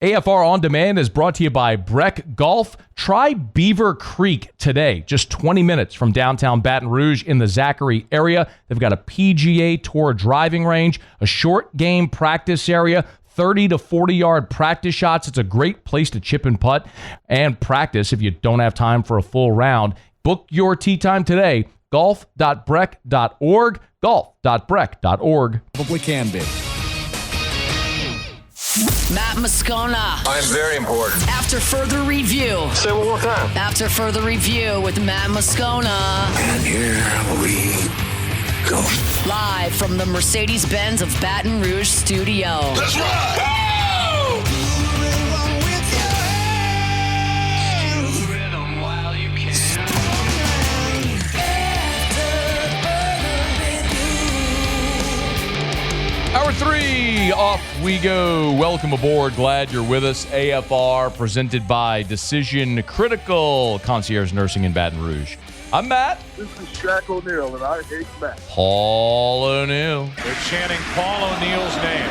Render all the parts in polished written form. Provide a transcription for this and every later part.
AFR On Demand is brought to you by Breck Golf. Try Beaver Creek today, just 20 minutes from downtown Baton Rouge in the Zachary area. They've got a PGA Tour driving range, a short game practice area, 30 to 40-yard practice shots. It's a great place to chip and putt and practice if you don't have time for a full round. Book your tee time today, golf.breck.org, golf.breck.org. Probably can be. Matt Moscona. I'm very important. After further review. Say it one more time. After further review with Matt Moscona. And here we go. Live from the Mercedes-Benz of Baton Rouge studio. Let's ride! Hour 3, off we go. Welcome aboard. Glad you're with us. AFR presented by Decision Critical Concierge Nursing in Baton Rouge. I'm Matt. This is Shaq O'Neal, and I hate Matt. Paul O'Neal. They're chanting Paul O'Neal's name.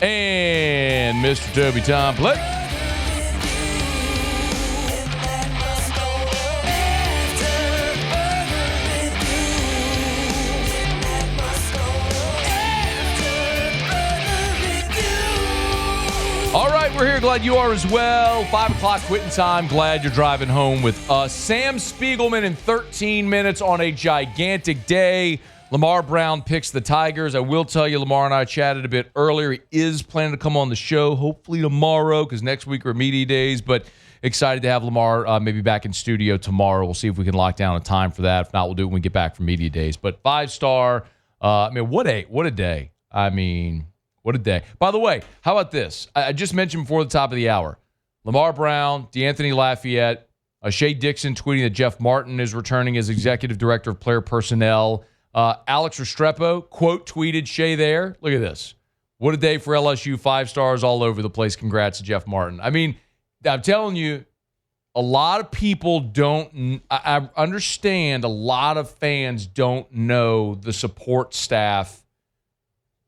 And Mr. Toby Tom Play. All right, we're here. Glad you are as well. 5 o'clock quitting time. Glad you're driving home with us. Sam Spiegelman in 13 minutes on a gigantic day. Lamar Brown picks the Tigers. I will tell you, Lamar and I chatted a bit earlier. He is planning to come on the show, hopefully tomorrow, because next week are media days. But excited to have Lamar maybe back in studio tomorrow. We'll see if we can lock down a time for that. If not, we'll do it when we get back from media days. But 5-star, what a day. What a day. By the way, how about this? I just mentioned before the top of the hour, Lamar Brown, DeAnthony Lafayette, Shea Dixon tweeting that Jeff Martin is returning as Executive Director of Player Personnel. Alex Restrepo, quote, tweeted Shea there. Look at this. What a day for LSU. 5 stars all over the place. Congrats to Jeff Martin. I mean, I'm telling you, a lot of people don't, I understand a lot of fans don't know the support staff,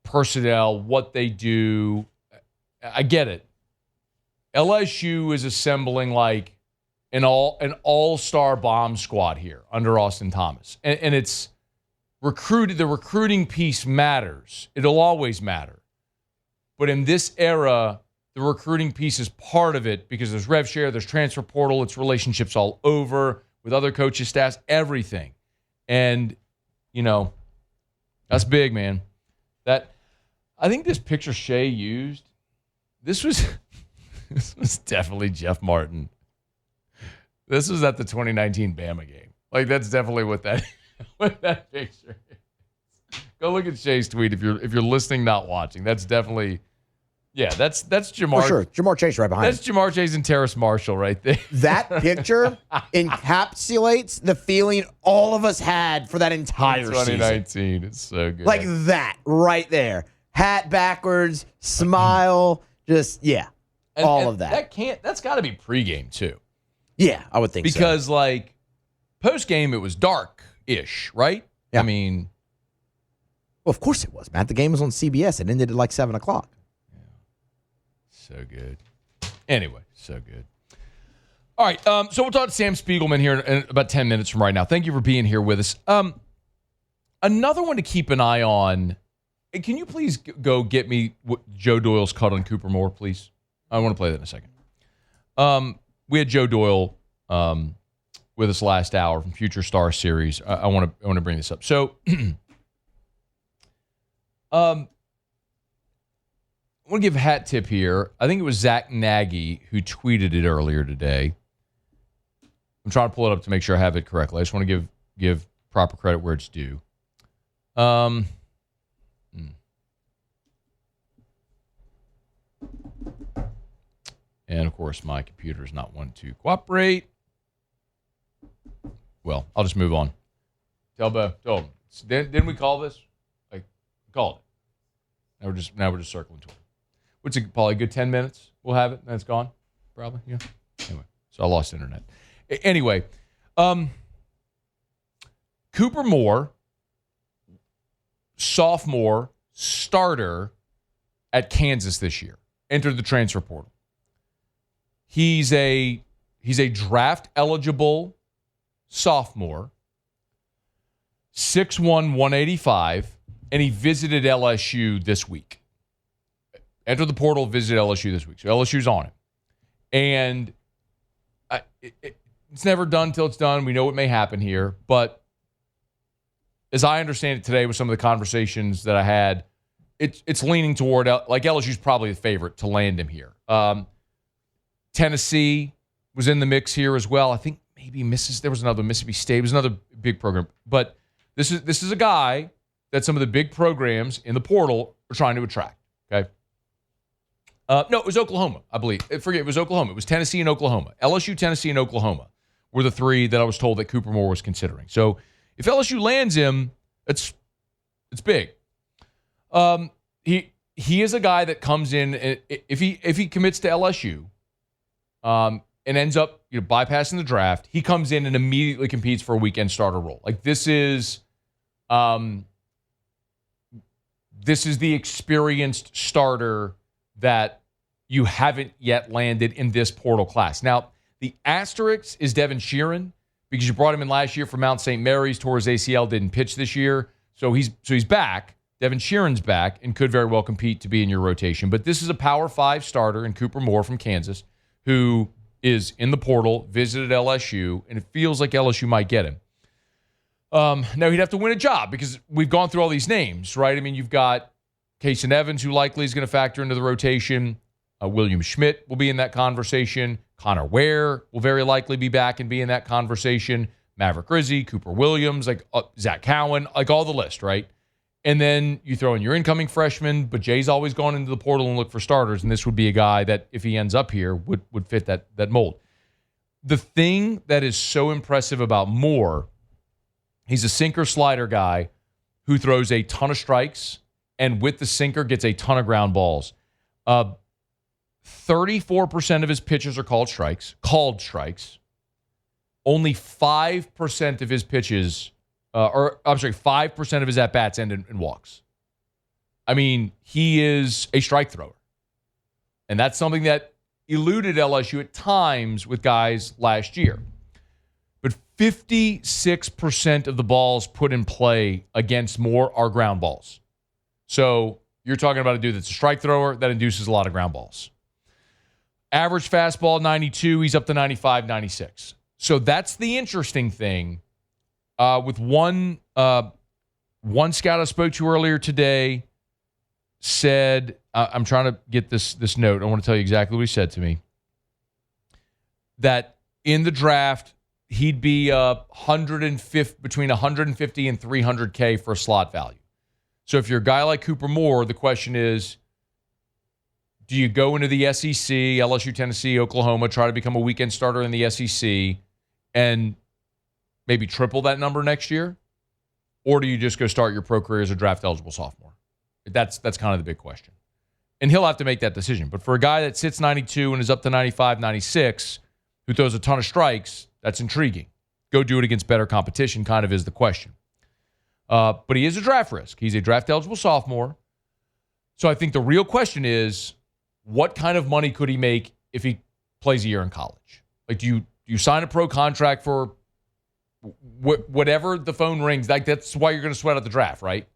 personnel, what they do. I get it. LSU is assembling like an all-star bomb squad here under Austin Thomas. And it's recruited. The recruiting piece matters. It'll always matter. But in this era, the recruiting piece is part of it because there's rev share, there's transfer portal, it's relationships all over with other coaches, staffs, everything. And, that's big, man. I think this picture Shea used, this was definitely Jeff Martin. This was at the 2019 Bama game. Like, that's definitely what that picture is. Go look at Shea's tweet if you're listening, not watching. That's definitely, that's Jamar. For sure. Jamar Chase right behind That's Jamar Chase and Terrace Marshall right there. That picture encapsulates the feeling all of us had for that entire 2019. season. It's so good. Like that right there. Hat backwards, smile, just, all of that. That's got to be pregame too. Yeah, I would think so. Because, like, postgame, it was dark-ish, right? Yeah. I mean. Well, of course it was, Matt. The game was on CBS. It ended at like 7 o'clock. Yeah. So good. Anyway, so good. All right, so we'll talk to Sam Spiegelman here in about 10 minutes from right now. Thank you for being here with us. Another one to keep an eye on. Can you please go get me Joe Doyle's cut on Cooper Moore, please? I want to play that in a second. We had Joe Doyle with us last hour from Future Star Series. I want to bring this up. So, I want to give a hat tip here. I think it was Zach Nagy who tweeted it earlier today. I'm trying to pull it up to make sure I have it correctly. I just want to give proper credit where it's due. And, of course, my computer is not one to cooperate. Well, I'll just move on. Tell him. Didn't we call this? Like, we called it. Now we're just circling to it. What's it, probably a good 10 minutes? We'll have it, and it's gone? Probably, yeah. Anyway, so I lost internet. Anyway, Cooper Moore sophomore starter at Kansas this year. Entered the transfer portal. He's a draft eligible sophomore, 6'1", 185, and he visited LSU this week. Entered the portal, visited LSU this week. So LSU's on it. And it's never done till it's done. We know what may happen here. But as I understand it today with some of the conversations that I had, it's leaning toward, like, LSU's probably the favorite to land him here. Tennessee was in the mix here as well. I think maybe there was another Mississippi State. It was another big program. But this is a guy that some of the big programs in the portal are trying to attract. Okay. No, it was Oklahoma, I believe. It was Oklahoma. It was Tennessee and Oklahoma. LSU, Tennessee, and Oklahoma were the three that I was told that Cooper Moore was considering. So if LSU lands him, it's big. He is a guy that comes in, if he commits to LSU, and ends up bypassing the draft, he comes in and immediately competes for a weekend starter role. Like, this is the experienced starter that you haven't yet landed in this portal class. Now, the asterisk is Devin Sheeran, because you brought him in last year for Mount St. Mary's, tore his ACL, didn't pitch this year. So he's back. Devin Sheeran's back and could very well compete to be in your rotation. But this is a Power 5 starter in Cooper Moore from Kansas, who is in the portal, visited LSU, and it feels like LSU might get him. Now, he'd have to win a job, because we've gone through all these names, right? I mean, you've got Kason Evans, who likely is going to factor into the rotation. William Schmidt will be in that conversation. Connor Ware will very likely be back and be in that conversation. Maverick Rizzi, Cooper Williams, Zach Cowan, all the list, right? And then you throw in your incoming freshman, but Jay's always gone into the portal and looked for starters, and this would be a guy that, if he ends up here, would fit that mold. The thing that is so impressive about Moore, he's a sinker-slider guy who throws a ton of strikes, and with the sinker gets a ton of ground balls. 34% of his pitches are called strikes. Only 5% of his pitches, 5% of his at-bats end in walks. I mean, he is a strike thrower. And that's something that eluded LSU at times with guys last year. But 56% of the balls put in play against Moore are ground balls. So you're talking about a dude that's a strike thrower that induces a lot of ground balls. Average fastball, 92. He's up to 95, 96. So that's the interesting thing. With one scout I spoke to earlier today said, I'm trying to get this note. I want to tell you exactly what he said to me. That in the draft, he'd be between 150 and 300K for a slot value. So if you're a guy like Cooper Moore, the question is, do you go into the SEC, LSU, Tennessee, Oklahoma, try to become a weekend starter in the SEC and maybe triple that number next year? Or do you just go start your pro career as a draft-eligible sophomore? That's kind of the big question. And he'll have to make that decision. But for a guy that sits 92 and is up to 95, 96, who throws a ton of strikes, that's intriguing. Go do it against better competition kind of is the question. But he is a draft risk. He's a draft-eligible sophomore. So I think the real question is, what kind of money could he make if he plays a year in college? Like, do you sign a pro contract for whatever the phone rings? Like, that's why you're going to sweat out the draft, right?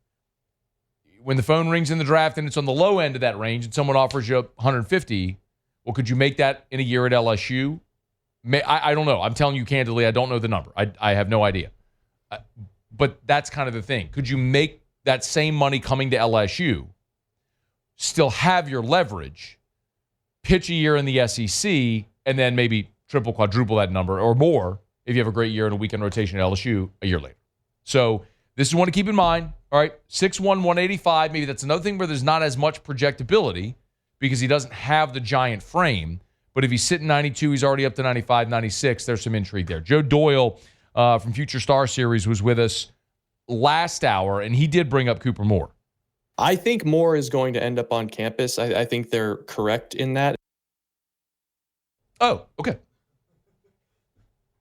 When the phone rings in the draft and it's on the low end of that range and someone offers you 150, well, could you make that in a year at LSU? I don't know. I'm telling you candidly, I don't know the number. I have no idea. But that's kind of the thing. Could you make that same money coming to LSU, still have your leverage, pitch a year in the SEC, and then maybe triple, quadruple that number or more if you have a great year in a weekend rotation at LSU a year later? So this is one to keep in mind. All right, 6'1", 185. Maybe that's another thing where there's not as much projectability because he doesn't have the giant frame. But if he's sitting 92, he's already up to 95, 96. There's some intrigue there. Joe Doyle from Future Star Series was with us last hour, and he did bring up Cooper Moore. I think Moore is going to end up on campus. I think they're correct in that. Oh, okay.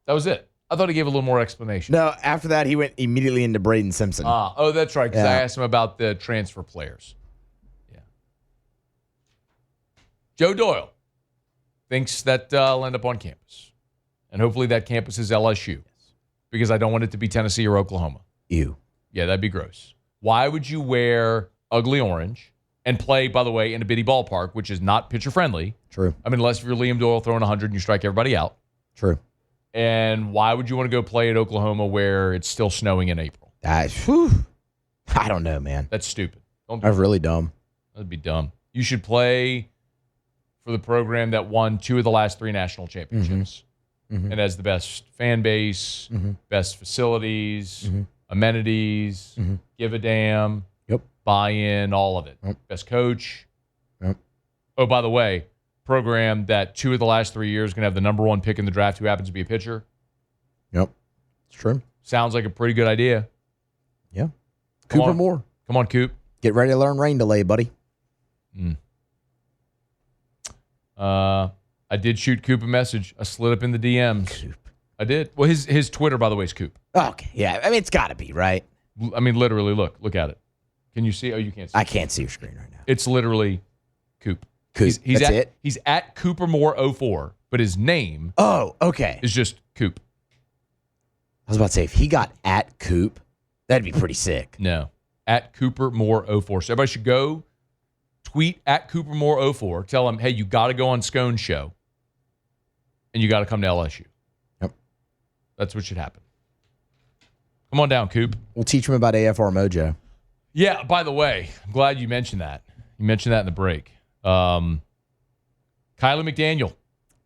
That was it. I thought he gave a little more explanation. No, after that, he went immediately into Braden Simpson. Oh, that's right, because Yeah. I asked him about the transfer players. Yeah. Joe Doyle thinks that I'll end up on campus. And hopefully that campus is LSU. Because I don't want it to be Tennessee or Oklahoma. Ew. Yeah, that'd be gross. Why would you wear ugly orange and play, by the way, in a bitty ballpark, which is not pitcher-friendly? True. I mean, unless you're Liam Doyle throwing 100 and you strike everybody out. True. And why would you want to go play at Oklahoma where it's still snowing in April? I don't know, man. That's stupid. Don't do That's that. really dumb. That'd be dumb. You should play for the program that won 2 of the last 3 national championships. Mm-hmm. And has the best fan base, best facilities, amenities, give a damn, Yep. buy-in, all of it. Yep. Best coach. Yep. Oh, by the way, program that 2 of the last 3 years going to have the number 1 pick in the draft who happens to be a pitcher. Yep. It's true. Sounds like a pretty good idea. Yeah. Come Cooper on. Moore. Come on, Coop. Get ready to learn rain delay, buddy. I did shoot Coop a message. I slid up in the DMs. Coop. I did. Well, his Twitter, by the way, is Coop. Okay. Yeah. I mean, it's got to be, right? I mean, literally, look at it. Can you see? Oh, you can't see. I can't see your screen right now. It's literally Coop. Coop. He's That's at, it? He's at Coopermore04, but his name Oh, okay. is just Coop. I was about to say, if he got at Coop, that'd be pretty sick. No, at Coopermore04. So everybody should go tweet at Coopermore04. Tell him, hey, you got to go on Scone's show, and you got to come to LSU. Yep. That's what should happen. Come on down, Coop. We'll teach him about AFR Mojo. Yeah, by the way, I'm glad you mentioned that. You mentioned that in the break. Kylie McDaniel.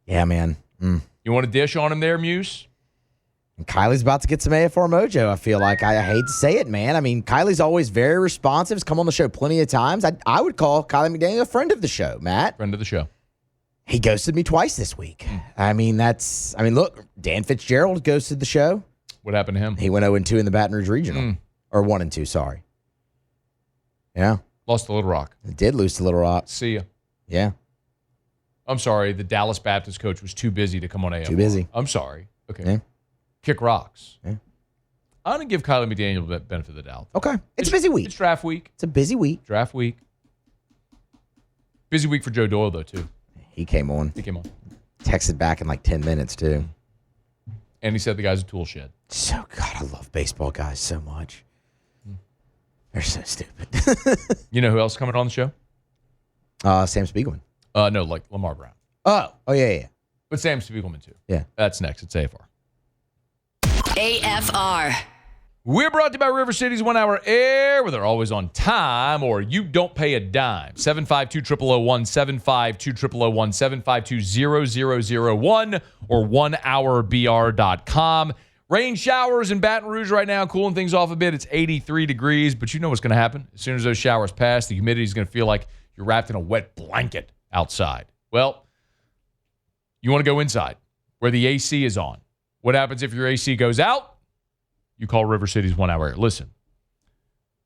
Yeah, man. You want to dish on him there, Muse? And Kylie's about to get some AFR Mojo, I feel like. I hate to say it, man. I mean, Kylie's always very responsive. He's come on the show plenty of times. I would call Kylie McDaniel a friend of the show, Matt. Friend of the show. He ghosted me twice this week. I mean, look, Dan Fitzgerald ghosted the show. What happened to him? He went 0-2 in the Baton Rouge Regional. Or 1-2, sorry. Yeah. Lost to Little Rock. Did lose to Little Rock. See ya. Yeah. I'm sorry. The Dallas Baptist coach was too busy to come on AFR. Too busy. I'm sorry. Okay. Yeah. Kick rocks. Yeah. I'm going to give Kylie McDaniel the benefit of the doubt. Okay. It's a busy week. It's draft week. It's a busy week. Draft week. Busy week for Joe Doyle, though, too. He came on. He came on. Texted back in like 10 minutes, too. And he said the guy's a tool shed. So, God, I love baseball guys so much. They're so stupid. You know who else coming on the show? Sam Spiegelman. No, like Lamar Brown. Oh, yeah. But Sam Spiegelman, too. Yeah. That's next. It's AFR. AFR. We're brought to you by River City's 1 Hour Air, where they're always on time or you don't pay a dime. 752-0001, 752-0001, 752-0001, or 1hourbr.com. Rain showers in Baton Rouge right now, cooling things off a bit. It's 83 degrees, but you know what's going to happen. As soon as those showers pass, the humidity is going to feel like you're wrapped in a wet blanket outside. Well, you want to go inside where the AC is on. What happens if your AC goes out? You call River City's 1 Hour Air. Listen,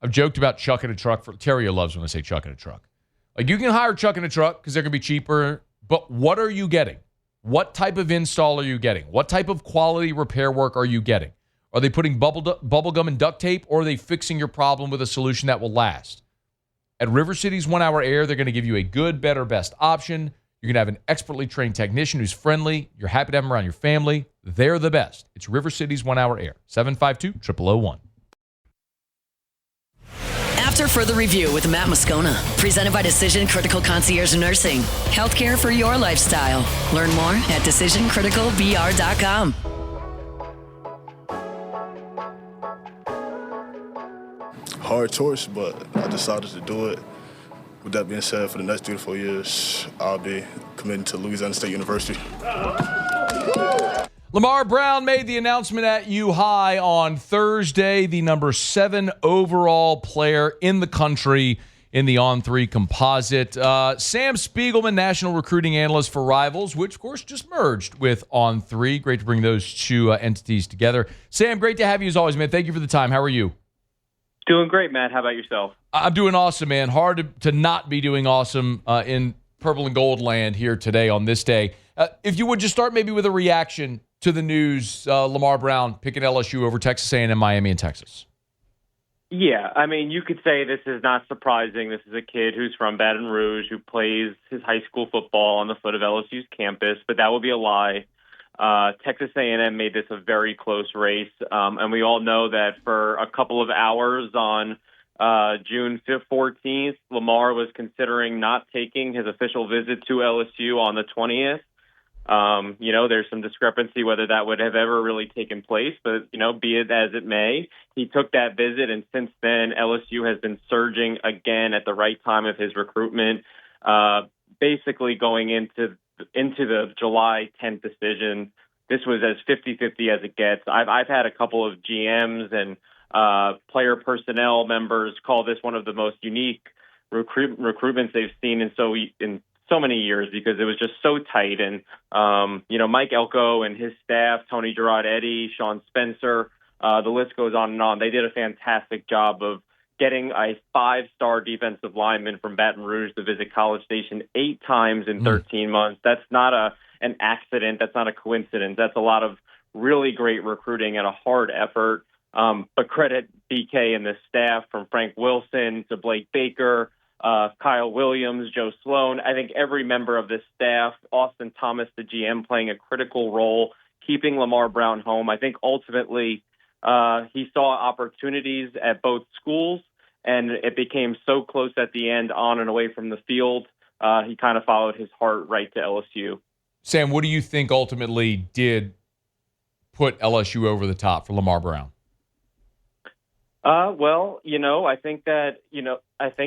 I've joked about chucking a truck. Terrio loves when I say chucking a truck. Like, you can hire chuck in a truck because they're going to be cheaper, but what are you getting? What type of install are you getting? What type of quality repair work are you getting? Are they putting bubble gum and duct tape, or are they fixing your problem with a solution that will last? At River City's 1 Hour Air, they're going to give you a good, better, best option. You're going to have an expertly trained technician who's friendly. You're happy to have them around your family. They're the best. It's River City's 1 Hour Air, 752-0001. After further review with Matt Moscona, presented by Decision Critical Concierge Nursing. Healthcare for your lifestyle. Learn more at decisioncriticalbr.com. Hard choice, but I decided to do it. With that being said, for the next 3 to 4 years, I'll be committed to Louisiana State University. Lamar Brown made the announcement at U-High on Thursday, the number 7 overall player in the country in the On3 composite. Sam Spiegelman, national recruiting analyst for Rivals, which, of course, just merged with On3. Great to bring those two entities together. Sam, great to have you as always, man. Thank you for the time. How are you? Doing great, Matt. How about yourself? I'm doing awesome, man. Hard to not be doing awesome in purple and gold land here today on this day. If you would just start maybe with a reaction to the news, Lamar Brown picking LSU over Texas A&M, Miami, and Texas. Yeah, I mean, you could say this is not surprising. This is a kid who's from Baton Rouge who plays his high school football on the foot of LSU's campus, but that would be a lie. Texas A&M made this a very close race, and we all know that for a couple of hours on June 14th, Lamar was considering not taking his official visit to LSU on the 20th. There's some discrepancy whether that would have ever really taken place, but, be it as it may, he took that visit, and since then, LSU has been surging again at the right time of his recruitment, basically going into the July 10th decision. This was as 50-50 as it gets. I've had a couple of GMs and player personnel members call this one of the most unique recruitments they've seen in so many years because it was just so tight. And, Mike Elko and his staff, Tony Gerard-Eddy, Sean Spencer, the list goes on and on. They did a fantastic job of getting a 5-star defensive lineman from Baton Rouge to visit College Station 8 times in 13 months. That's not an accident. That's not a coincidence. That's a lot of really great recruiting and a hard effort. But credit BK and the staff, from Frank Wilson to Blake Baker, Kyle Williams, Joe Sloan. I think every member of this staff, Austin Thomas, the GM, playing a critical role, keeping Lamar Brown home. I think ultimately he saw opportunities at both schools, and it became so close at the end, on and away from the field. He kind of followed his heart right to LSU. Sam, what do you think ultimately did put LSU over the top for Lamar Brown? I think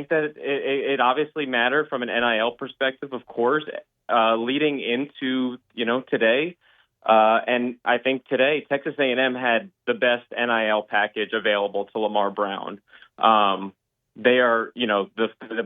that it obviously mattered from an NIL perspective, of course, leading into, today. And I think today Texas A&M had the best NIL package available to Lamar Brown. They are,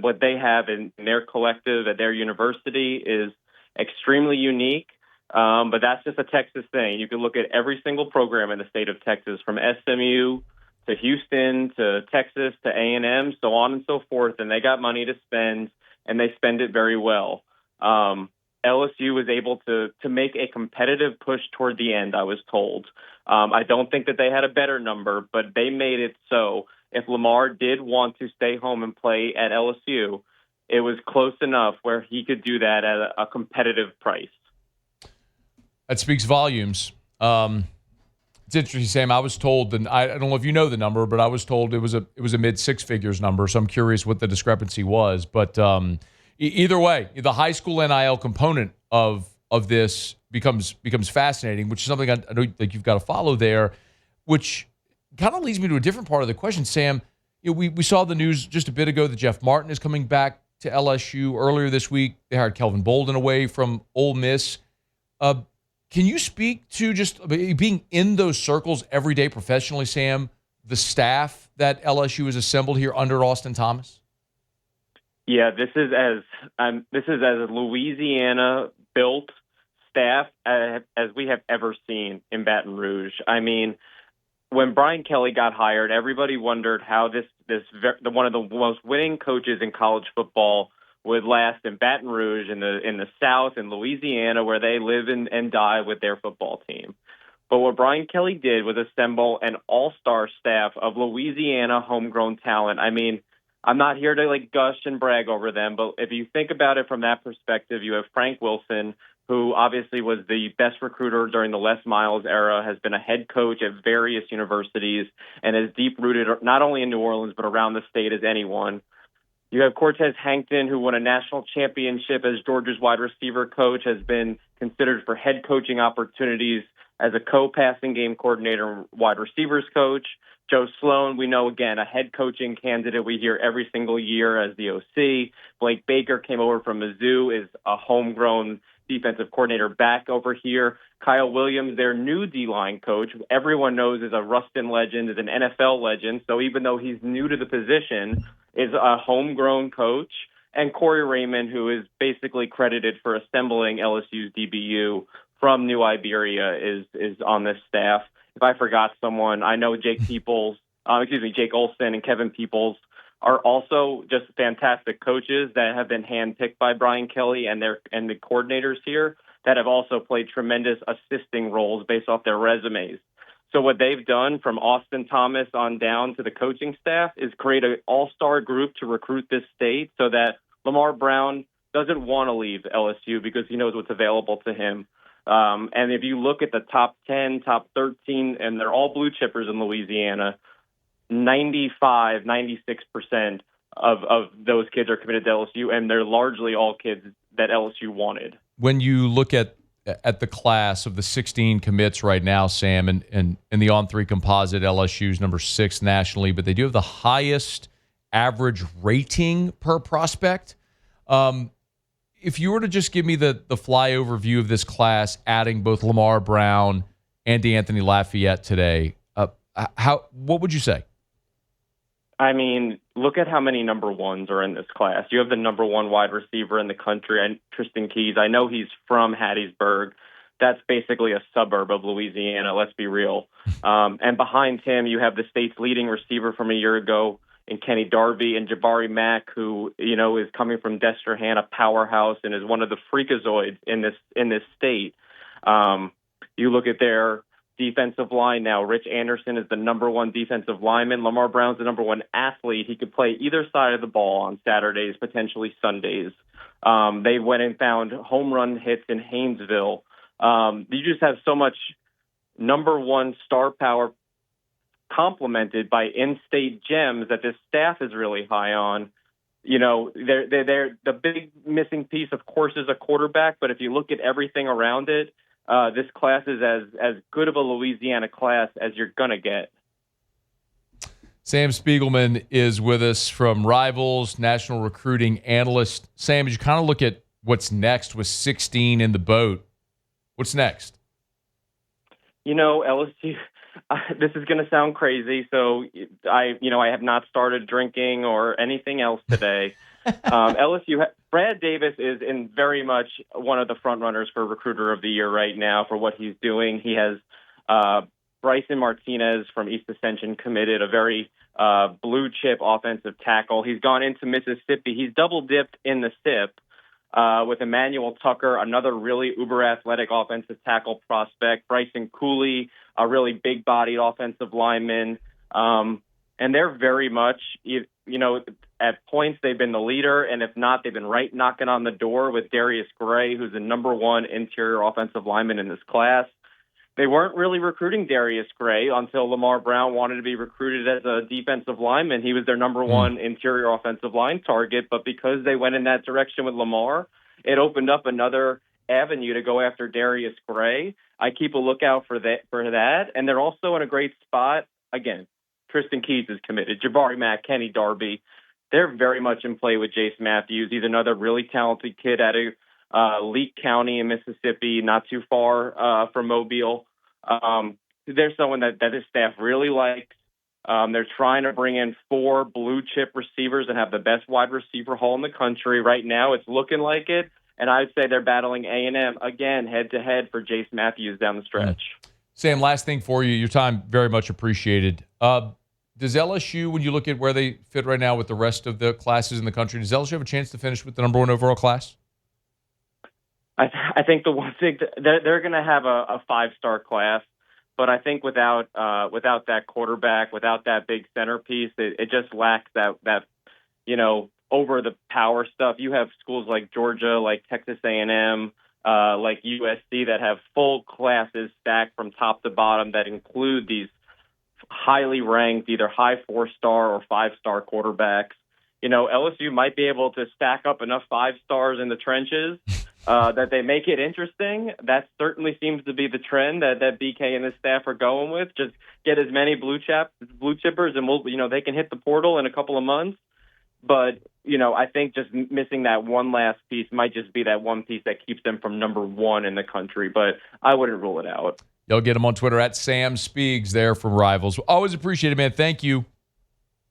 what they have in their collective at their university is extremely unique. But that's just a Texas thing. You can look at every single program in the state of Texas, from SMU to Houston to Texas to A&M, so on and so forth, and they got money to spend, and they spend it very well. LSU was able to make a competitive push toward the end, I was told. I don't think that they had a better number, but they made it so if Lamar did want to stay home and play at LSU, it was close enough where he could do that at a competitive price. That speaks volumes. It's interesting, Sam. I was told, and I don't know if you know the number, but I was told it was a mid 6 figures number. So I'm curious what the discrepancy was. But either way, the high school NIL component of this becomes fascinating, which is something I know like you've got to follow there. Which kind of leads me to a different part of the question, Sam. We saw the news just a bit ago that Jeff Martin is coming back to LSU. Earlier this week, they hired Kelvin Bolden away from Ole Miss. Can you speak to just being in those circles every day professionally, Sam, the staff that LSU has assembled here under Austin Thomas? Yeah, this is as Louisiana built staff as we have ever seen in Baton Rouge. I mean, when Brian Kelly got hired, everybody wondered how this one of the most winning coaches in college football would last in Baton Rouge in the South, in Louisiana, where they live and die with their football team. But what Brian Kelly did was assemble an all-star staff of Louisiana homegrown talent. I mean, I'm not here to gush and brag over them, but if you think about it from that perspective, you have Frank Wilson, who obviously was the best recruiter during the Les Miles era, has been a head coach at various universities, and is deep-rooted not only in New Orleans but around the state as anyone. You have Cortez Hankton, who won a national championship as Georgia's wide receiver coach, has been considered for head coaching opportunities as a co-passing game coordinator and wide receivers coach. Joe Sloan, we know, again, a head coaching candidate we hear every single year as the OC. Blake Baker came over from Mizzou, is a homegrown defensive coordinator back over here. Kyle Williams, their new D-line coach, everyone knows is a Ruston legend, is an NFL legend. So even though he's new to the position, is a homegrown coach. And Corey Raymond, who is basically credited for assembling LSU's DBU from New Iberia, is on this staff. If I forgot someone, I know Jake Olson and Kevin Peoples are also just fantastic coaches that have been handpicked by Brian Kelly and the coordinators here that have also played tremendous assisting roles based off their resumes. So what they've done from Austin Thomas on down to the coaching staff is create an all-star group to recruit this state so that Lamar Brown doesn't want to leave LSU because he knows what's available to him. And if you look at the top 10, top 13, and they're all blue chippers in Louisiana, 95, 96% of those kids are committed to LSU, and they're largely all kids that LSU wanted. When you look at the class of the 16 commits right now, Sam, and in the On3 composite, LSU's number 6 nationally, but they do have the highest average rating per prospect. If you were to just give me the flyover view of this class, adding both Lamar Brown and DeAnthony Lafayette today, what would you say? I mean, look at how many number ones are in this class. You have the number 1 wide receiver in the country, and Tristan Keys. I know he's from Hattiesburg. That's basically a suburb of Louisiana, let's be real. And behind him, you have the state's leading receiver from a year ago in Kenny Darby, and Jabari Mack, who, is coming from Destrehan, a powerhouse, and is one of the freakazoids in this state. You look at their defensive line now. Rich Anderson is the number 1 defensive lineman. Lamar Brown's the number 1 athlete. He could play either side of the ball on Saturdays, potentially Sundays. They went and found home run hits in Haynesville. You just have so much number 1 star power complemented by in-state gems that this staff is really high on. They're the big missing piece, of course, is a quarterback. But if you look at everything around it, this class is as good of a Louisiana class as you're going to get. Sam Spiegelman is with us from Rivals, national recruiting analyst. Sam, as you kind of look at what's next with 16 in the boat, what's next? LSU, this is going to sound crazy. So I have not started drinking or anything else today. LSU, Brad Davis is in very much one of the front runners for Recruiter of the Year right now for what he's doing. He has Bryson Martinez from East Ascension committed, a very blue chip offensive tackle. He's gone into Mississippi. He's double dipped in the SIP with Emmanuel Tucker, another really uber athletic offensive tackle prospect. Bryson Cooley, a really big bodied offensive lineman. And they're very much, at points they've been the leader, and if not, they've been right knocking on the door with Darius Gray, who's the number 1 interior offensive lineman in this class. They weren't really recruiting Darius Gray until Lamar Brown wanted to be recruited as a defensive lineman. He was their number 1 interior offensive line target, but because they went in that direction with Lamar, it opened up another avenue to go after Darius Gray. I keep a lookout for that, and they're also in a great spot. Again, Tristan Keys is committed. Jabari Mack, Kenny Darby. They're very much in play with Jace Matthews. He's another really talented kid out of Leake County in Mississippi, not too far from Mobile. There's someone that his staff really likes. They're trying to bring in 4 blue chip receivers and have the best wide receiver haul in the country. Right now, it's looking like it. And I'd say they're battling A&M again, head-to-head for Jace Matthews down the stretch. Sam, last thing for you. Your time very much appreciated. Does LSU, when you look at where they fit right now with the rest of the classes in the country, does LSU have a chance to finish with the number 1 overall class? I think the one thing they're going to have a 5-star class, but I think without that quarterback, without that big centerpiece, it just lacks that over the power stuff. You have schools like Georgia, like Texas A&M, like USC that have full classes stacked from top to bottom that include these highly ranked, either high 4-star or 5-star quarterbacks. LSU might be able to stack up enough 5 stars in the trenches that they make it interesting. That certainly seems to be the trend that BK and his staff are going with. Just get as many blue chippers, and they can hit the portal in a couple of months. But I think just missing that one last piece might just be that one piece that keeps them from number 1 in the country. But I wouldn't rule it out. You'll get him on Twitter at Sam Spiegs there from Rivals. Always appreciate it, man. Thank you.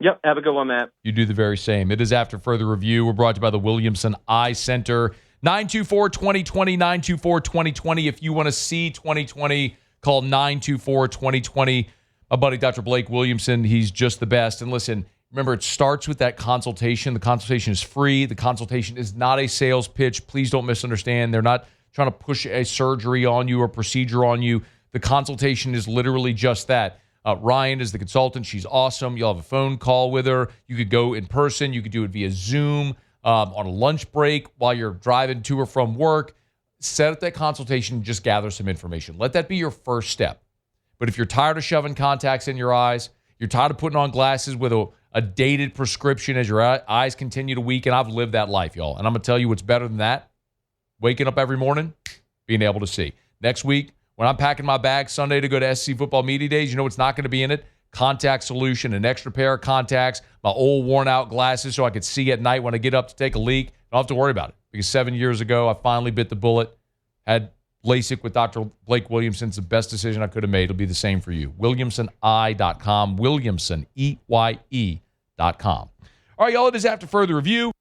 Yep. Have a good one, Matt. You do the very same. It is After Further Review. We're brought to you by the Williamson Eye Center. 924-2020, 924-2020. If you want to see 2020, call 924-2020. My buddy, Dr. Blake Williamson, he's just the best. And listen, Remember, it starts with that consultation. The consultation is free. The consultation is not a sales pitch. Please don't misunderstand. They're not trying to push a surgery on you or procedure on you. The consultation is literally just that. Ryan is the consultant. She's awesome. You'll have a phone call with her. You could go in person. You could do it via Zoom on a lunch break while you're driving to or from work. Set up that consultation. Just gather some information. Let that be your first step. But if you're tired of shoving contacts in your eyes, you're tired of putting on glasses with a dated prescription as your eyes continue to weaken, I've lived that life, y'all. And I'm going to tell you what's better than that. Waking up every morning, being able to see. Next week, when I'm packing my bag Sunday to go to SEC Football Media Days, you know what's not going to be in it? Contact solution, an extra pair of contacts, my old worn-out glasses so I could see at night when I get up to take a leak. I don't have to worry about it because 7 years ago, I finally bit the bullet, had LASIK with Dr. Blake Williamson. It's the best decision I could have made. It'll be the same for you. WilliamsonEye.com. Williamson, EYE.com. All right, y'all, it is after further review.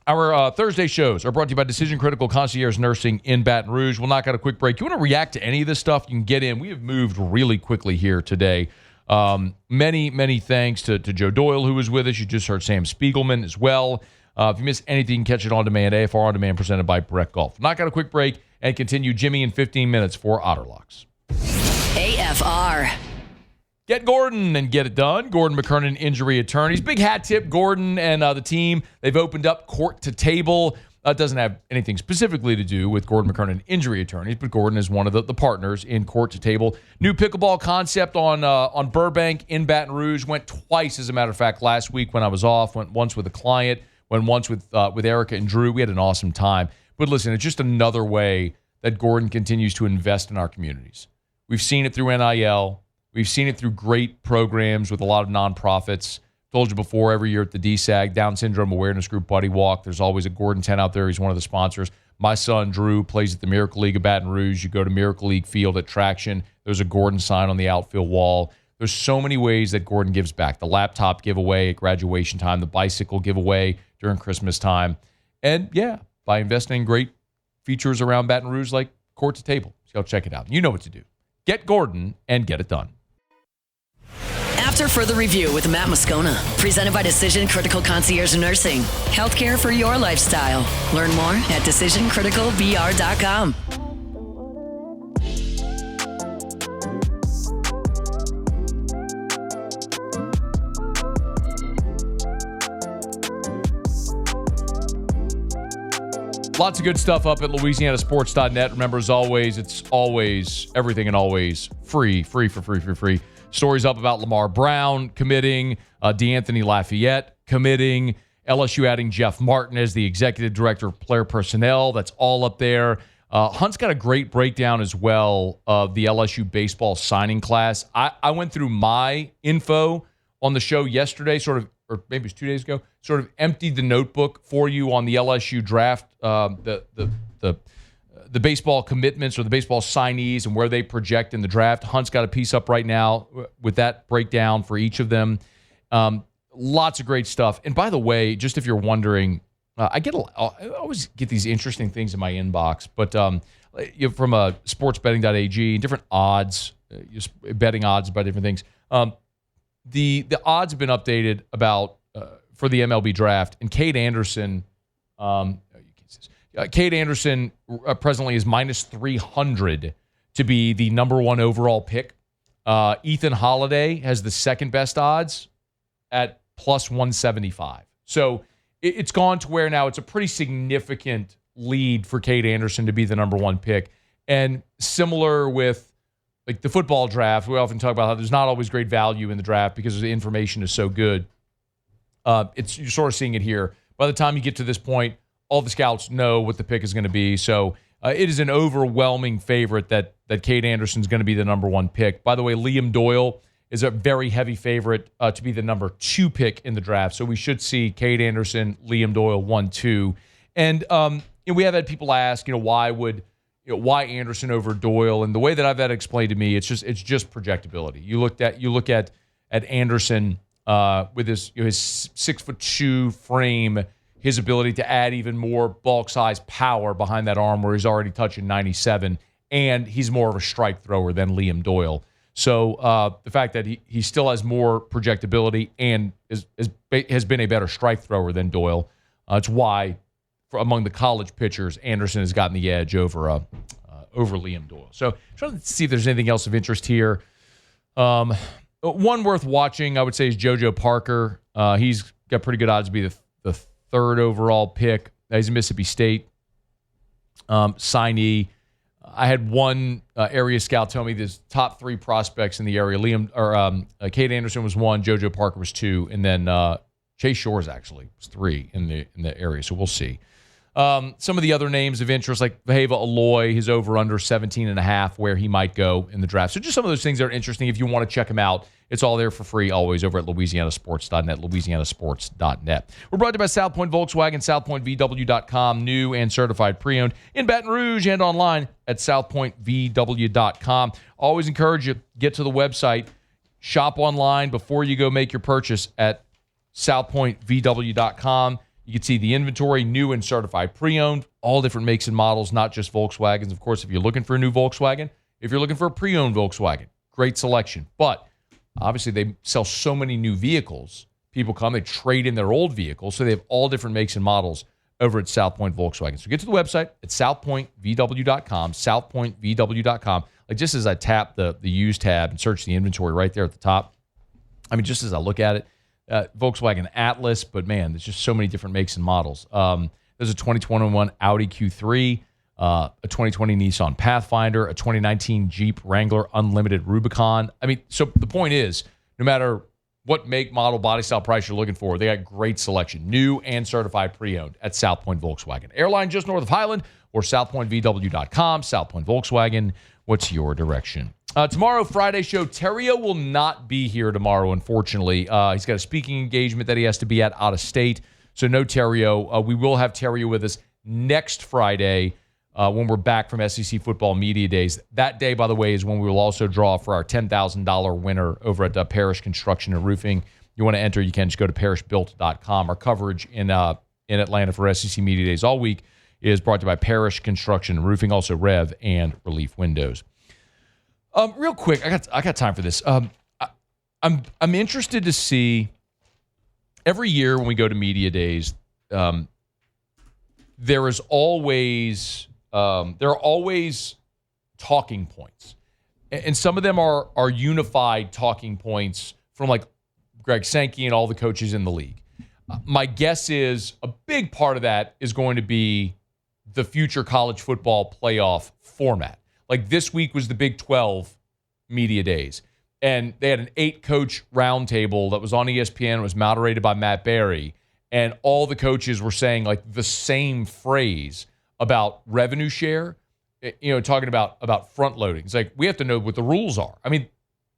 Our Thursday shows are brought to you by Decision Critical Concierge Nursing in Baton Rouge. We'll knock out a quick break. You want to react to any of this stuff, you can get in. We have moved really quickly here today. Many thanks to Joe Doyle, who was with us. You just heard Sam Spiegelman as well. If you missed anything, you can catch it on demand. AFR On Demand presented by Breck Golf. Knock out a quick break and continue Jimmy in 15 minutes for Otterlocks. AFR. Get Gordon and get it done. Gordon McKernan, injury attorneys. Big hat tip, Gordon and the team. They've opened up court to table. It doesn't have anything specifically to do with Gordon McKernan, injury attorneys, but Gordon is one of the partners in court to table. New pickleball concept on Burbank in Baton Rouge. Went twice, as a matter of fact, last week when I was off. Went once with a client. Went once with Erica and Drew. We had an awesome time. But listen, it's just another way that Gordon continues to invest in our communities. We've seen it through NIL. We've seen it through great programs with a lot of nonprofits. Told you before, every year at the DSAG, Down Syndrome Awareness Group Buddy Walk, there's always a Gordon tent out there. He's one of the sponsors. My son, Drew, plays at the Miracle League of Baton Rouge. You go to Miracle League Field at Traction. There's a Gordon sign on the outfield wall. There's so many ways that Gordon gives back. The laptop giveaway at graduation time, the bicycle giveaway during Christmas time. And, yeah, by investing in great features around Baton Rouge like Court to Table. So check it out. You know what to do. Get Gordon and get it done. After further review with Matt Moscona, presented by Decision Critical Concierge Nursing. Healthcare for your lifestyle. Learn more at decisioncriticalbr.com. Lots of good stuff up at LouisianaSports.net. Remember, as always, it's always everything and always free. Stories up about Lamar Brown committing, DeAnthony Lafayette committing, LSU adding Jeff Martin as the executive director of player personnel. That's all up there. Hunt's got a great breakdown as well of the LSU baseball signing class. I went through my info on the show yesterday, or maybe it was 2 days ago, sort of emptied the notebook for you on the LSU draft, the baseball commitments or the baseball signees and where they project in the draft. Hunt's got a piece up right now with that breakdown for each of them. Lots of great stuff. And by the way, just if you're wondering, I always get these interesting things in my inbox, but from sportsbetting.ag, different odds, betting odds about different things. The odds have been updated about for the MLB draft, and Cade Anderson, presently is minus 300 to be the number one overall pick. Ethan Holiday has the second best odds at plus 175. So it's gone to where now it's a pretty significant lead for Cade Anderson to be the number one pick. And similar with like the football draft, we often talk about how there's not always great value in the draft because the information is so good. You're sort of seeing it here. By the time you get to this point, all the scouts know what the pick is going to be. So it is an overwhelming favorite that Cade Anderson is going to be the number one pick. By the way, Liam Doyle is a very heavy favorite to be the number two pick in the draft. So we should see Cade Anderson, Liam Doyle 1-2. And we have had people ask, why Anderson over Doyle? And the way that I've had it explained to me, it's just projectability. You look at Anderson with his 6'2" frame, his ability to add even more bulk size power behind that arm where he's already touching 97, and he's more of a strike thrower than Liam Doyle. So the fact that he still has more projectability and has been a better strike thrower than Doyle, it's why among the college pitchers, Anderson has gotten the edge over Liam Doyle. So trying to see if there's anything else of interest here. One worth watching, I would say, is JoJo Parker. He's got pretty good odds to be the third overall pick. He's a Mississippi State signee. I had one area scout tell me there's top 3 prospects in the area. Cade Anderson was 1, JoJo Parker was 2, and then Chase Shores actually was 3 in the area. So we'll see. Some of the other names of interest, like Vaheva Aloy, his over-under 17.5, where he might go in the draft. So just some of those things that are interesting. If you want to check them out, it's all there for free, always over at LouisianaSports.net, LouisianaSports.net. We're brought to you by South Point Volkswagen, SouthPointVW.com, new and certified pre-owned in Baton Rouge and online at SouthPointVW.com. Always encourage you, get to the website, shop online before you go make your purchase at SouthPointVW.com. You can see the inventory, new and certified pre-owned, all different makes and models, not just Volkswagens. Of course, if you're looking for a new Volkswagen, if you're looking for a pre-owned Volkswagen, great selection. But obviously, they sell so many new vehicles. People come, they trade in their old vehicles, so they have all different makes and models over at South Point Volkswagen. So get to the website at southpointvw.com, southpointvw.com. Like just as I tap the used tab and search the inventory right there at the top, I mean, just as I look at it, Volkswagen Atlas, but man, there's just so many different makes and models. There's a 2021 Audi Q3, a 2020 Nissan Pathfinder, a 2019 Jeep Wrangler Unlimited Rubicon. I mean, so the point is, no matter what make, model, body style, price you're looking for, they got great selection, new and certified pre-owned at South Point Volkswagen. Airline just north of Highland or southpointvw.com. South Point Volkswagen, what's your direction? Tomorrow, Friday show, Terrio will not be here tomorrow, unfortunately. He's got a speaking engagement that he has to be at out of state, so no Terrio. We will have Terrio with us next Friday when we're back from SEC Football Media Days. That day, by the way, is when we will also draw for our $10,000 winner over at Parish Construction and Roofing. You want to enter, you can just go to parishbuilt.com. Our coverage in Atlanta for SEC Media Days all week is brought to you by Parish Construction and Roofing, also Rev and Relief Windows. Real quick, I got time for this. I'm interested to see every year when we go to media days, there are always talking points, and some of them are unified talking points from like Greg Sankey and all the coaches in the league. My guess is a big part of that is going to be the future college football playoff format. Like this week was the Big 12 media days, and they had an 8-coach roundtable that was on ESPN. It was moderated by Matt Berry, and all the coaches were saying like the same phrase about revenue share, talking about front loading. It's like, we have to know what the rules are. I mean,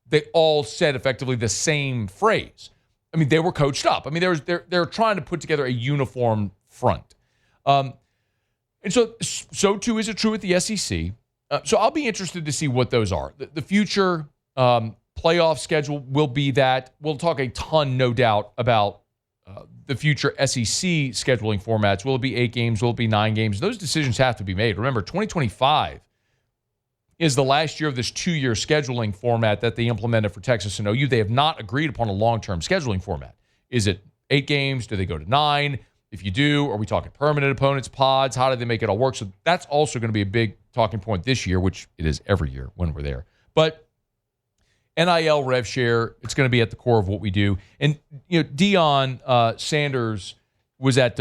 they all said effectively the same phrase. I mean, they were coached up. I mean, they're trying to put together a uniform front. And so too is it true at the SEC. So I'll be interested to see what those are. The future playoff schedule will be that. We'll talk a ton, no doubt, about the future SEC scheduling formats. Will it be 8 games? Will it be 9 games? Those decisions have to be made. Remember, 2025 is the last year of this 2-year scheduling format that they implemented for Texas and OU. They have not agreed upon a long-term scheduling format. Is it 8 games? Do they go to 9? If you do, are we talking permanent opponents, pods? How do they make it all work? So that's also going to be a big talking point this year, which it is every year when we're there. But NIL rev share, it's going to be at the core of what we do. And Deion Sanders was at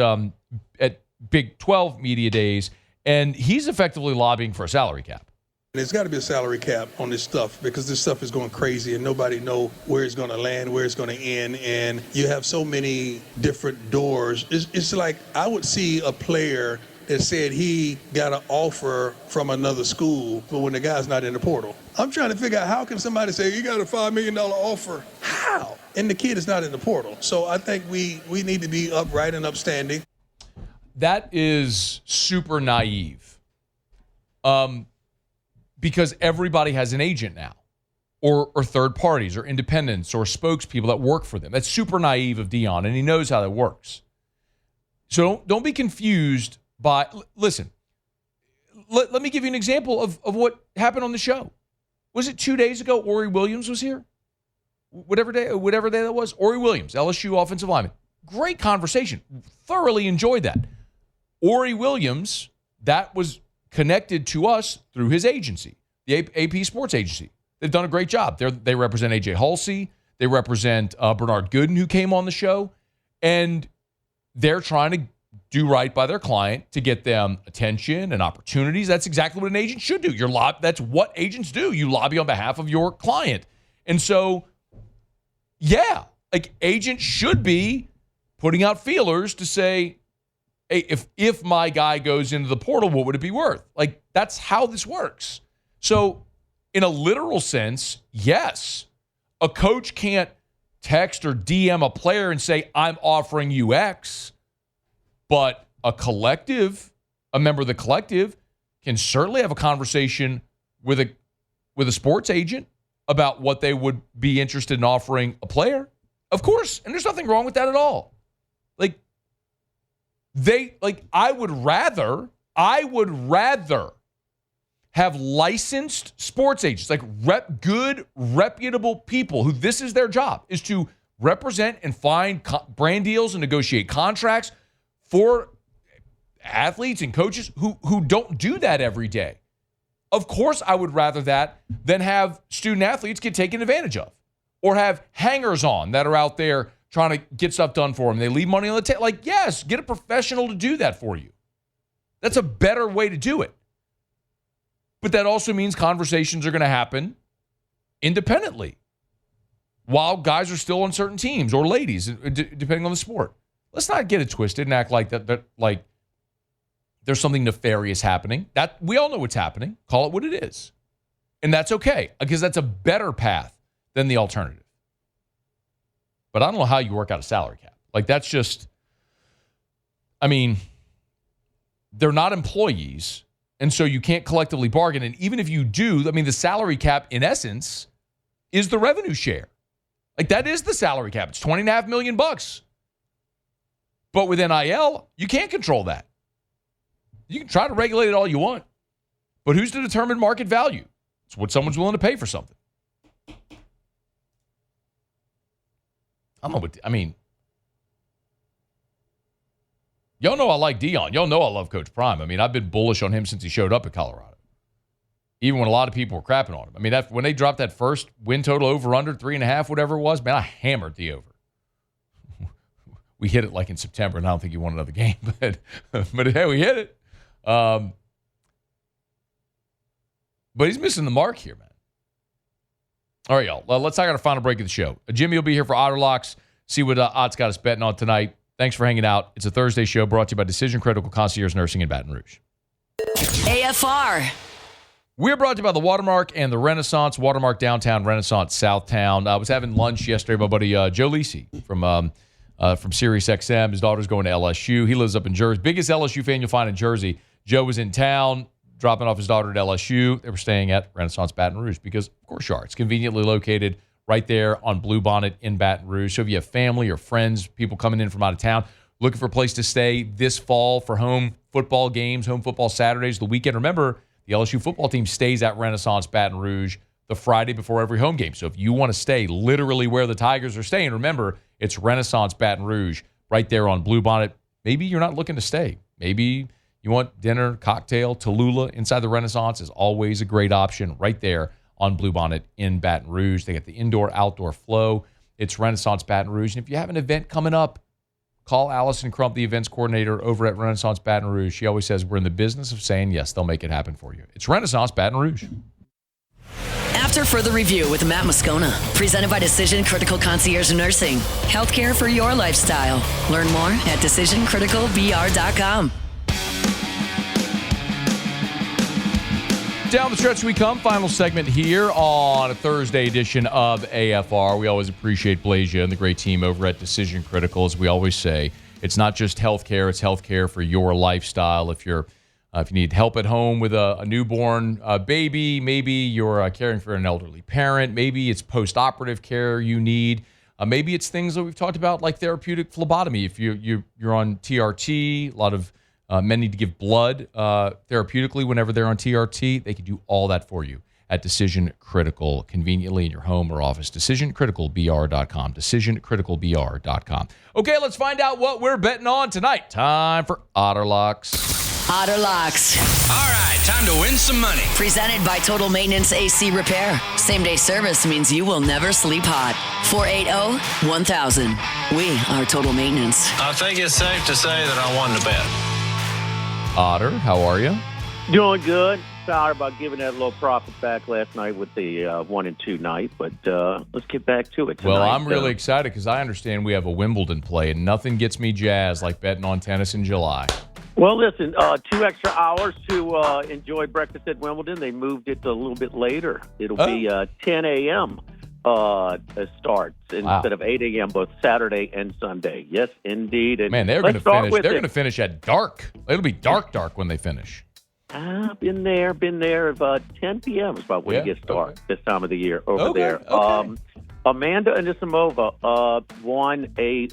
Big 12 media days, and he's effectively lobbying for a salary cap. There's got to be a salary cap on this stuff because this stuff is going crazy and nobody know where it's going to land, where it's going to end, and you have so many different doors. It's like I would see a player that said he got an offer from another school, but when the guy's not in the portal. I'm trying to figure out how can somebody say you got a $5 million offer? How? And the kid is not in the portal. So I think we need to be upright and upstanding. That is super naive. Because everybody has an agent now, or third parties, or independents, or spokespeople that work for them. That's super naive of Deion, and he knows how that works. So don't be confused by, listen, let me give you an example of what happened on the show. Was it 2 days ago Ori Williams was here? Whatever day that was. Ori Williams, LSU offensive lineman. Great conversation. Thoroughly enjoyed that. Ori Williams, that was connected to us through his agency, the AP Sports Agency. They've done a great job. They represent AJ Halsey. They represent Bernard Gooden, who came on the show. And they're trying to do right by their client to get them attention and opportunities. That's exactly what an agent should do. That's what agents do. You lobby on behalf of your client. And so, yeah, like agents should be putting out feelers to say, hey, if my guy goes into the portal, what would it be worth? Like, that's how this works. So, in a literal sense, yes, a coach can't text or DM a player and say, I'm offering you X. But a member of the collective, can certainly have a conversation with a sports agent about what they would be interested in offering a player. Of course, and there's nothing wrong with that at all. I would rather have licensed sports agents, good, reputable people who this is their job, is to represent and find brand deals and negotiate contracts for athletes and coaches who don't do that every day. Of course, I would rather that than have student athletes get taken advantage of or have hangers-on that are out there trying to get stuff done for them. They leave money on the table. Yes, get a professional to do that for you. That's a better way to do it. But that also means conversations are going to happen independently while guys are still on certain teams, or ladies, depending on the sport. Let's not get it twisted and act like that like there's something nefarious happening. That we all know what's happening. Call it what it is. And that's okay, because that's a better path than the alternative. But I don't know how you work out a salary cap. That's just, they're not employees, and so you can't collectively bargain. And even if you do, the salary cap, in essence, is the revenue share. That is the salary cap. It's $20.5 million. But with NIL, you can't control that. You can try to regulate it all you want. But who's to determine market value? It's what someone's willing to pay for something. Y'all know I like Dion. Y'all know I love Coach Prime. I've been bullish on him since he showed up at Colorado. Even when a lot of people were crapping on him. When they dropped that first win total over-under, 3.5, whatever it was, I hammered the over. We hit it in September, and I don't think he won another game. But hey, we hit it. But he's missing the mark here, man. All right, y'all. Let's talk about our final break of the show. Jimmy will be here for Otter Locks. See what Ott's got us betting on tonight. Thanks for hanging out. It's a Thursday show brought to you by Decision Critical Concierge Nursing in Baton Rouge. AFR. We're brought to you by the Watermark and the Renaissance. Watermark Downtown, Renaissance Southtown. I was having lunch yesterday with my buddy Joe Lisi from Sirius XM. His daughter's going to LSU. He lives up in Jersey. Biggest LSU fan you'll find in Jersey. Joe was in town, dropping off his daughter at LSU. They were staying at Renaissance Baton Rouge because, of course, you are. It's conveniently located right there on Bluebonnet in Baton Rouge. So if you have family or friends, people coming in from out of town, looking for a place to stay this fall for home football games, home football Saturdays, the weekend, remember, the LSU football team stays at Renaissance Baton Rouge the Friday before every home game. So if you want to stay literally where the Tigers are staying, remember, it's Renaissance Baton Rouge right there on Bluebonnet. Maybe you're not looking to stay. Maybe you want dinner, cocktail, Tallulah inside the Renaissance is always a great option right there on Bluebonnet in Baton Rouge. They got the indoor-outdoor flow. It's Renaissance Baton Rouge. And if you have an event coming up, call Allison Crump, the events coordinator over at Renaissance Baton Rouge. She always says we're in the business of saying yes, they'll make it happen for you. It's Renaissance Baton Rouge. After Further Review with Matt Moscona, presented by Decision Critical Concierge Nursing. Healthcare for your lifestyle. Learn more at decisioncriticalbr.com. Down the stretch we come. Final segment here on a Thursday edition of AFR. We always appreciate Blazia and the great team over at Decision Critical. As we always say, it's not just healthcare; it's healthcare for your lifestyle. If you need help at home with a newborn baby, maybe you're caring for an elderly parent, maybe it's post-operative care you need. Maybe it's things that we've talked about, like therapeutic phlebotomy. If you're on TRT, a lot of men need to give blood therapeutically whenever they're on TRT. They can do all that for you at Decision Critical, conveniently in your home or office. DecisionCriticalBR.com. DecisionCriticalBR.com. Okay, let's find out what we're betting on tonight. Time for Otter Locks. Otter Locks. All right, time to win some money. Presented by Total Maintenance AC Repair. Same-day service means you will never sleep hot. 480-1000. We are Total Maintenance. I think it's safe to say that I won the bet. Otter, how are you? Doing good. Sorry about giving that a little profit back last night with the 1-2 night, but let's get back to it tonight. Well, I'm really excited because I understand we have a Wimbledon play, and nothing gets me jazzed like betting on tennis in July. Well, listen, 2 extra hours to enjoy breakfast at Wimbledon. They moved it a little bit later. It'll be 10 a.m. Starts instead of 8 a.m. both Saturday and Sunday. Yes, indeed. And man, they're going to finish. They're going to finish at dark. It'll be dark when they finish. Been there. 10 p.m. is about when it gets dark this time of the year over there. Okay. Amanda Anisimova won a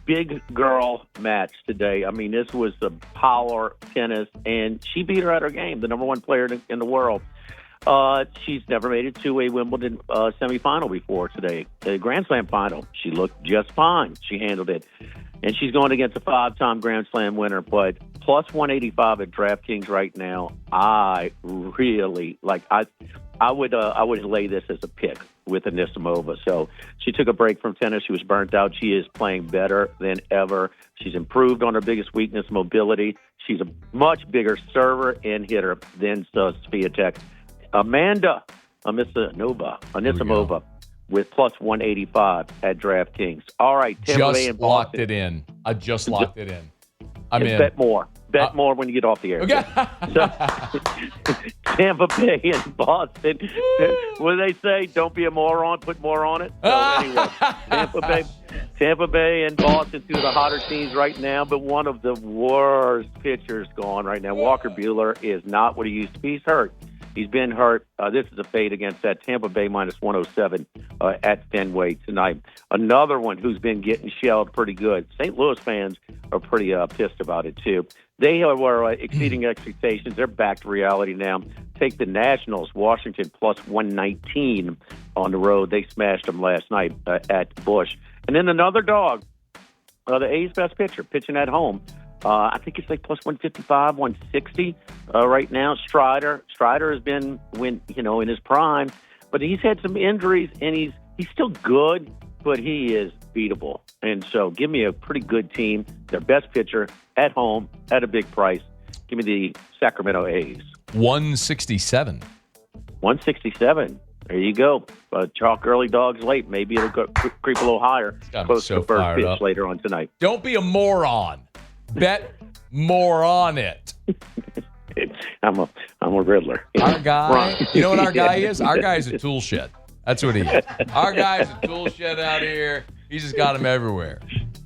big girl match today. I mean, this was the power tennis, and she beat her at her game, the number one player in the world. She's never made it to a Wimbledon semifinal before today, the Grand Slam final. She looked just fine. She handled it. And she's going against a 5-time Grand Slam winner, but plus 185 at DraftKings right now. I really I would lay this as a pick with Anisimova. So she took a break from tennis. She was burnt out. She is playing better than ever. She's improved on her biggest weakness, mobility. She's a much bigger server and hitter than Swiatek. Amanda Anisimova with plus 185 at DraftKings. All right, Tampa Bay and Boston. Locked it in. I just locked it in. I'm in. Bet more. Bet more when you get off the air. Okay. So, Tampa Bay and Boston. What do they say? Don't be a moron. Put more on it. So anyway, Tampa Bay and Boston, two of the hotter teams right now, but one of the worst pitchers going right now. Walker Buehler is not what he used to be. He's hurt. He's been hurt. This is a fade against that. Tampa Bay minus 107 at Fenway tonight. Another one who's been getting shelled pretty good. St. Louis fans are pretty pissed about it, too. They were exceeding expectations. They're back to reality now. Take the Nationals, Washington, plus 119 on the road. They smashed them last night at Busch. And then another dog, the A's best pitcher, pitching at home. I think it's like plus 155, 160 right now. Strider has been in his prime, but he's had some injuries, and he's still good, but he is beatable. And so give me a pretty good team, their best pitcher at home at a big price. Give me the Sacramento A's. 167. 167. There you go. Chalk early, dogs late. Maybe it'll creep a little higher. Close to the first pitch later on tonight. Don't be a moron. Bet more on it. I'm a Riddler. Our guy, you know what our guy is? Our guy is a tool shed. That's what he is. Our guy's a tool shed out here. He's just got them everywhere.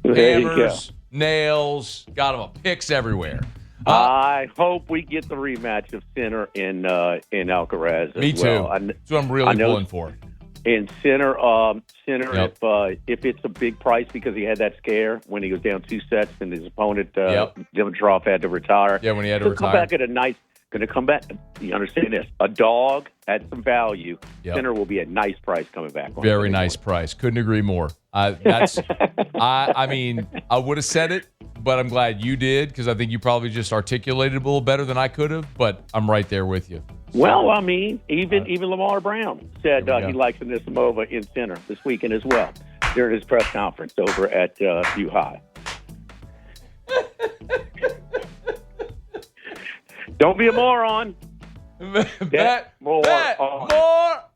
Hammers, nails, got them picks everywhere. I hope we get the rematch of Sinner in Alcaraz. Me too. Well. That's what I'm really pulling for. And Sinner, if it's a big price because he had that scare when he was down 2 sets and his opponent Dimitrov had to retire. Yeah, when he had to retire. Going to come back. You understand this? A dog at some value. Yep. Sinner will be a nice price coming back. Very nice price. Couldn't agree more. I mean, I would have said it, but I'm glad you did because I think you probably just articulated it a little better than I could have. But I'm right there with you. Well, I mean, even Lamar Brown said he likes Anisimova in Center this weekend as well during his press conference over at U High. Don't be a moron. Bet more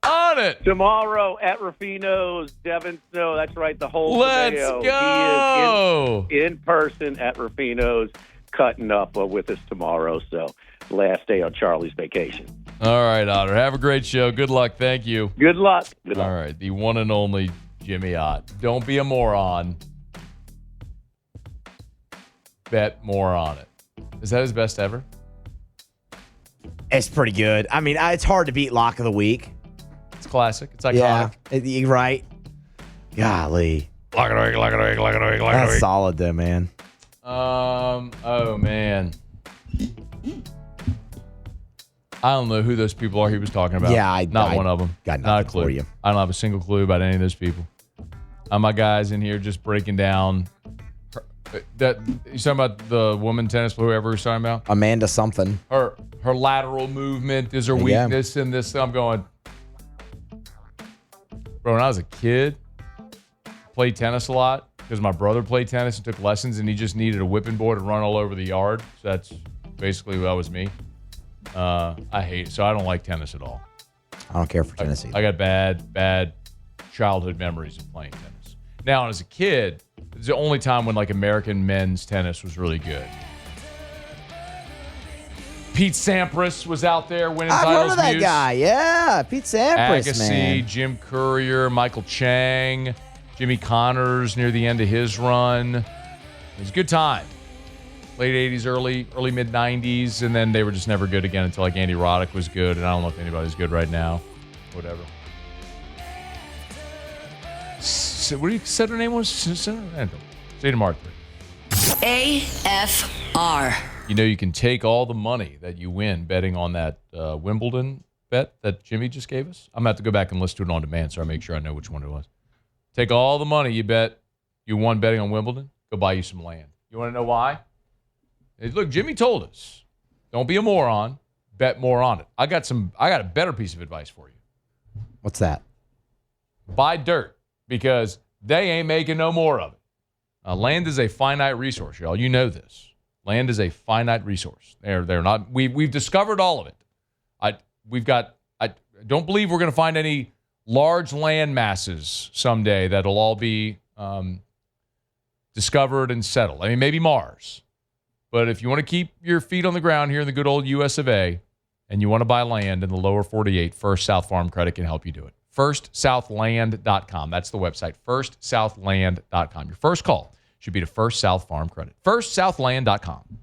on it. Tomorrow at Ruffino's, Devin Snow. That's right, the whole Let's video. go. He is in person at Ruffino's, cutting up with us tomorrow. So last day on Charlie's vacation. All right, Otter. Have a great show. Good luck. Thank you. Good luck. All right, the one and only Jimmy Ott. Don't be a moron. Bet more on it. Is that his best ever? It's pretty good. I mean, it's hard to beat Lock of the Week. It's classic. It's iconic. Yeah, right. Golly. Lock of the week, lock of the week, lock of the week, lock of the That's week. solid, though, man. Oh, man. I don't know who those people are he was talking about. Yeah, not one of them. Got not a nothing clue. for you. I don't have a single clue about any of those people. My guys in here just breaking down. That you talking about the woman tennis player, whoever he's talking about? Amanda something. Her lateral movement is her weakness in this. I'm going, bro, when I was a kid, played tennis a lot because my brother played tennis and took lessons, and he just needed a whipping board and run all over the yard. So that's basically that was me. I hate it, so I don't like tennis at all. I don't care for tennis either. I got bad childhood memories of playing tennis. Now, as a kid, it's the only time when like American men's tennis was really good. Pete Sampras was out there winning titles. I've heard of that guy. Yeah, Pete Sampras, Agassi, man. Jim Courier, Michael Chang, Jimmy Connors near the end of his run. It was a good time. Late 80s, early mid 90s, and then they were just never good again until like Andy Roddick was good, and I don't know if anybody's good right now. Whatever. So, what do you said her name was? Say to Mark. AFR. You know, you can take all the money that you win betting on that Wimbledon bet that Jimmy just gave us. I'm going to have to go back and listen to it on demand so I make sure I know which one it was. Take all the money you won betting on Wimbledon, go buy you some land. You want to know why? Hey, look, Jimmy told us, don't be a moron, bet more on it. I got a better piece of advice for you. What's that? Buy dirt because they ain't making no more of it. Land is a finite resource, y'all. You know this. Land is a finite resource. They're not. We've discovered all of it. I don't believe we're going to find any large land masses someday that'll all be discovered and settled. I mean, maybe Mars. But if you want to keep your feet on the ground here in the good old U.S. of A. and you want to buy land in the lower 48, First South Farm Credit can help you do it. FirstSouthLand.com. That's the website, FirstSouthLand.com. Your first call should be to First South Farm Credit. FirstSouthLand.com.